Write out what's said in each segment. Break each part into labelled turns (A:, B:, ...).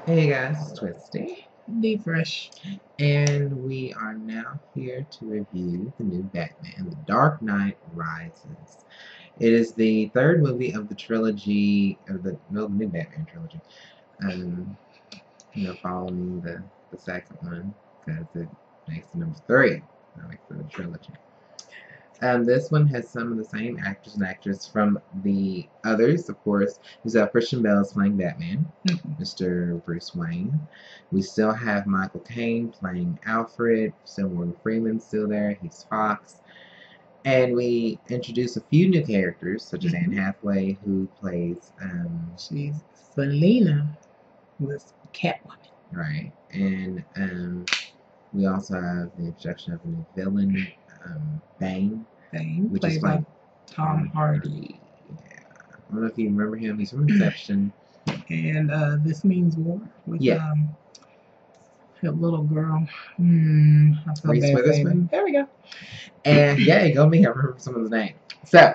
A: Hey guys, it's Twisty,
B: Dannie Fresh.
A: and we are now here to review the new Batman, The Dark Knight Rises. It is the third movie of the trilogy, of the new Batman trilogy. Um, following the second one, because it makes the number three, that makes it a trilogy. This one has some of the same actors and actresses from the others, of course. We have Christian Bale is playing Batman, Mr. Bruce Wayne. We still have Michael Caine playing Alfred. Still Morgan Freeman's still there. He's Fox. And we introduce a few new characters, such as Anne Hathaway, who plays...
B: she's Selena with Catwoman.
A: Right. And we also have the introduction of a new villain, Bane, which
B: played
A: is
B: by Tom Hardy.
A: Yeah. I don't know if you remember him. He's from Inception.
B: And This Means War with that little girl.
A: Reese Witherspoon.
B: There we go.
A: And yeah, go me. I remember someone's name. So,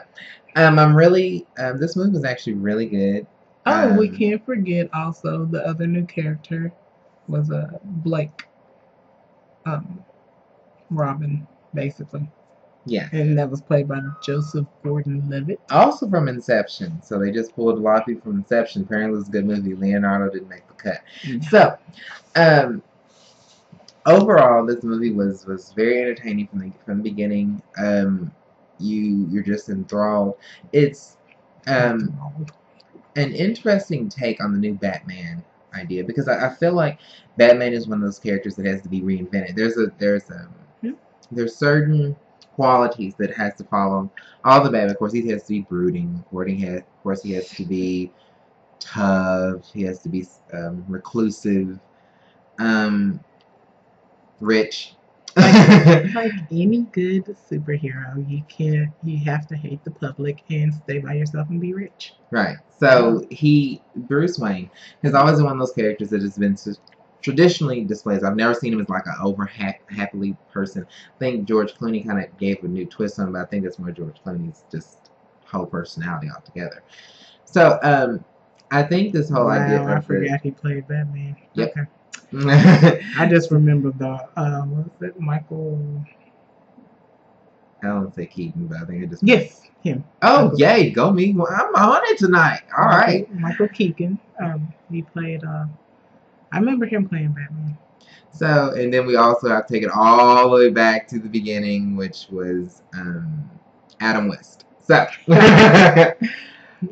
A: I'm really. This movie was actually really good.
B: Oh, we can't forget also the other new character was Blake. Robin, basically.
A: Yeah.
B: And that was played by Joseph Gordon-Levitt.
A: Also from Inception. So they just pulled a lot of people from Inception. Apparently it was a good movie. Leonardo didn't make the cut. So, overall, this movie was very entertaining from the beginning. You're just enthralled. It's an interesting take on the new Batman idea, because I feel like Batman is one of those characters that has to be reinvented. There's certain qualities that has to follow all the Batman. Of course, he has to be brooding. Of course, he has to be tough. He has to be reclusive, rich.
B: like any good superhero, you have to hate the public and stay by yourself and be rich.
A: Right. So Bruce Wayne has always been one of those characters that has been traditionally displayed. I've never seen him as like an over happily person. I think George Clooney kind of gave a new twist on him, but I think that's more George Clooney's just whole personality altogether. So I think this whole idea.
B: I forgot he played Batman.
A: Yep.
B: Okay. I just remember what was it, Michael?
A: I don't say Keaton, but I think it just.
B: Yes, him.
A: Oh, yay, go me! Well, I'm on it tonight. All right.
B: Michael Keaton. He played. I remember him playing Batman.
A: So, and then we also have to take it all the way back to the beginning, which was Adam West. So,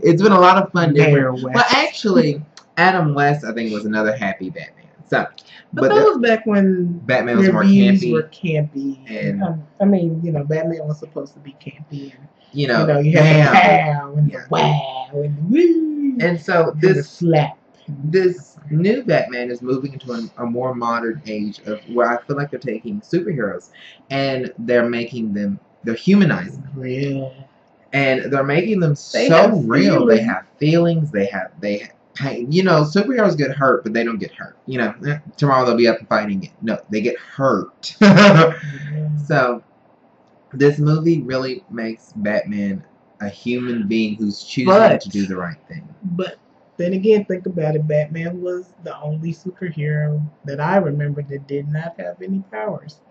A: it's been a lot of fun. Well, actually, Adam West, I think, was another happy Batman. So,
B: but that was back when
A: Batman was more campy.
B: And I mean, Batman was supposed to be campy, and
A: you
B: had the pow and the wow and the woo,
A: and so
B: the slap.
A: This new Batman is moving into a more modern age of where I feel like they're taking superheroes and they're humanizing them.
B: Real.
A: And they're making them so real. They have feelings. They have pain. Superheroes get hurt, but they don't get hurt. Tomorrow they'll be up and fighting again. No, they get hurt. So this movie really makes Batman a human being who's choosing to do the right thing.
B: But then again, think about it. Batman was the only superhero that I remember that did not have any powers.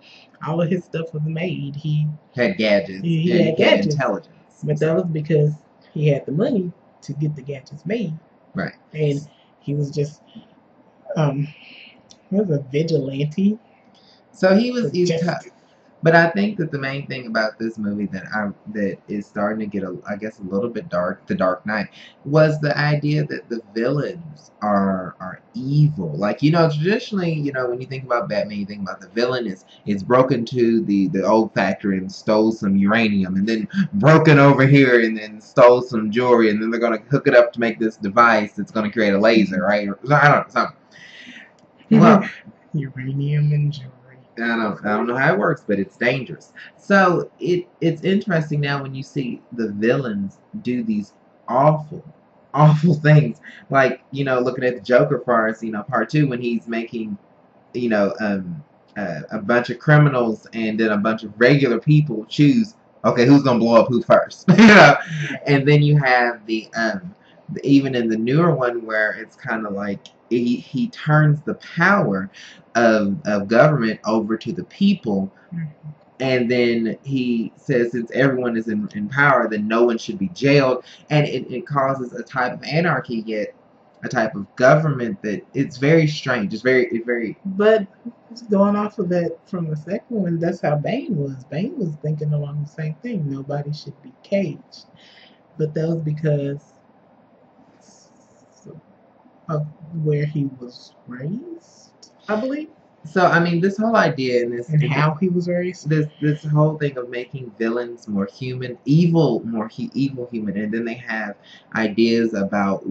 B: All of his stuff was made. He
A: had gadgets.
B: He had gadgets.
A: Intelligence.
B: But that was because he had the money to get the gadgets made.
A: Right.
B: And he was just he was a vigilante.
A: So he's tough. But I think that the main thing about this movie that is starting to get a little bit dark, The Dark Knight, was the idea that the villains are evil. Like, traditionally, when you think about Batman, you think about the villain is broken to the old factory and stole some uranium, and then broken over here and then stole some jewelry, and then they're gonna hook it up to make this device that's gonna create a laser, right? Or, I don't know, something. Well,
B: uranium and jewelry.
A: I don't know how it works, but it's dangerous. So it's interesting now when you see the villains do these awful things. Like, looking at the Joker part 2, when he's making, a bunch of criminals and then a bunch of regular people choose, okay, who's gonna blow up who first? And then you have the even in the newer one where it's kind of like he turns the power of government over to the people. And then he says, since everyone is in power, then no one should be jailed. And it causes a type of anarchy, yet a type of government that it's very strange. It's very.
B: But going off of that from the second one, that's how Bane was. Bane was thinking along the same thing. Nobody should be caged. But that was because of where he was raised, I believe.
A: So I mean, this whole idea
B: and how he was raised.
A: This whole thing of making villains more human, evil evil human, and then they have ideas about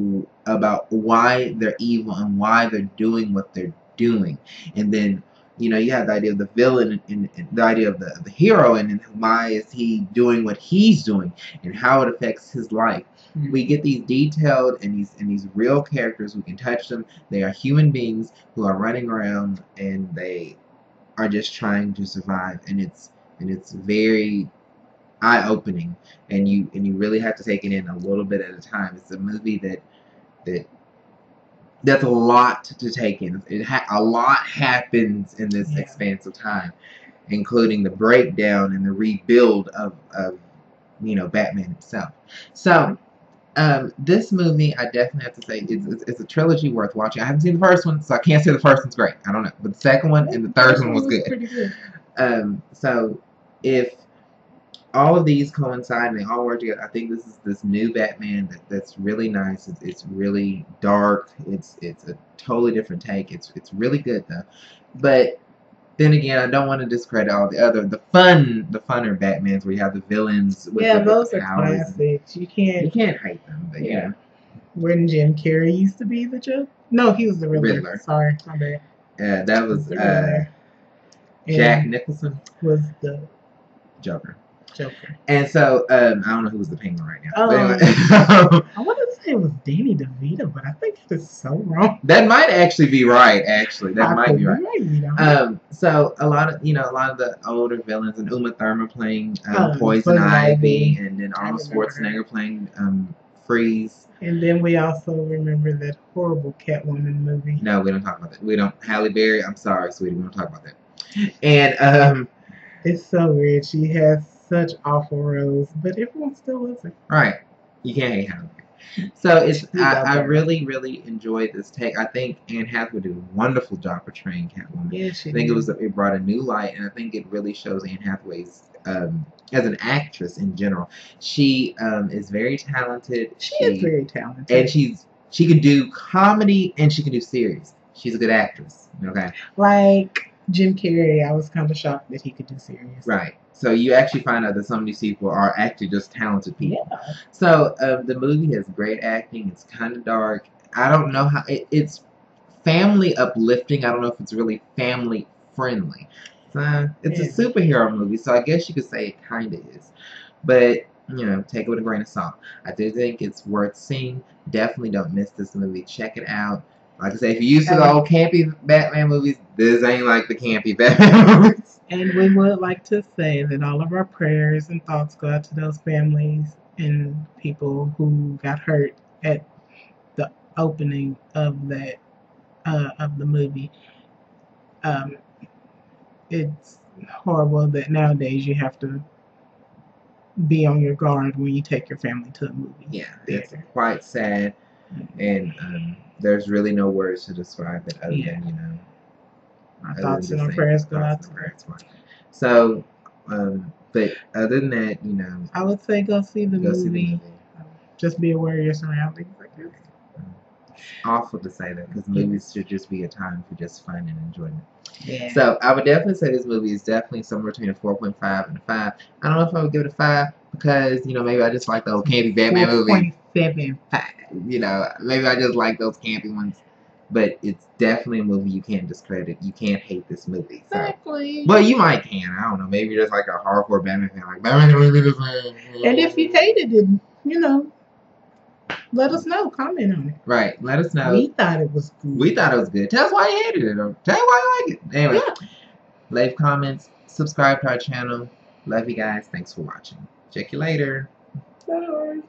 A: why they're evil and why they're doing what they're doing, and then you have the idea of the villain and the idea of the hero, and then why is he doing what he's doing and how it affects his life. We get these detailed and these real characters. We can touch them. They are human beings who are running around and they are just trying to survive. And it's very eye-opening. And you really have to take it in a little bit at a time. It's a movie that's a lot to take in. A lot happens in this expanse of time, including the breakdown and the rebuild of Batman himself. So. This movie, I definitely have to say, it's a trilogy worth watching. I haven't seen the first one, so I can't say the first one's great. I don't know. But the second one and the third one was good.
B: Pretty good.
A: So, if all of these coincide and they all work together, I think this is this new Batman that's really nice. It's really dark. It's a totally different take. It's really good, though. But then again, I don't want to discredit all the funner Batmans where you have the villains with
B: those
A: the
B: are classics. You can't
A: hate them, but
B: when Jim Carrey used to be the Joker. No, he was the Riddler. Sorry, my bad.
A: Yeah, that was Jack Nicholson
B: was the
A: Joker.
B: And
A: so I don't know who was the Penguin right now.
B: Anyway. I want to say it was Danny DeVito, but I think it's so wrong.
A: That might actually be right. Actually, that might be right. So a lot of the older villains, and Uma Thurman playing Poison Ivy, and then Arnold Schwarzenegger playing Freeze.
B: And then we also remember that horrible Catwoman movie.
A: No, we don't talk about that. We don't. Halle Berry. I'm sorry, sweetie. We don't talk about that. And
B: it's so weird. She has such awful roles, but everyone still loves her.
A: Right. You can't hate Halle Berry. So I really, really enjoyed this take. I think Anne Hathaway did a wonderful job portraying Catwoman.
B: Yeah, she
A: I think it brought a new light, and I think it really shows Anne Hathaway's as an actress in general. She is very talented.
B: She is very talented,
A: and she can do comedy and she can do serious. She's a good actress. Okay.
B: Like Jim Carrey, I was kind of shocked that he could do serious.
A: Right. So you actually find out that some of these people are actually just talented people.
B: Yeah.
A: So the movie has great acting. It's kind of dark. I don't know how it's family uplifting. I don't know if it's really family friendly. It's a superhero movie, so I guess you could say it kind of is. But take it with a grain of salt. I do think it's worth seeing. Definitely don't miss this movie. Check it out. Like I say, if you're used to the old campy Batman movies, this ain't like the campy Batman movies.
B: And we would like to say that all of our prayers and thoughts go out to those families and people who got hurt at the opening of that of the movie. It's horrible that nowadays you have to be on your guard when you take your family to a movie.
A: Yeah, it's quite sad, and there's really no words to describe it other than
B: our thoughts and our prayers go out to them.
A: So, but other than that,
B: I would say go see the movie. Just be aware of your surroundings, I guess.
A: It's awful to say that because movies should just be a time for just fun and enjoyment.
B: Yeah.
A: So I would definitely say this movie is definitely somewhere between a 4.5 and a 5. I don't know if I would give it a 5 because maybe I just like the old campy Batman movie.
B: 4.75.
A: Maybe I just like those campy ones. But it's definitely a movie you can't discredit. You can't hate this movie. So.
B: Exactly.
A: Well, you might can. I don't know. Maybe you're just like a hardcore Batman fan. Like, Batman movie this way.
B: And if you hated it, let us know. Comment on it.
A: Right. Let us know.
B: We thought it was good.
A: Tell us why you hated it. Or tell us why you like it. Anyway, leave comments. Subscribe to our channel. Love you guys. Thanks for watching. Check you later.
B: Bye.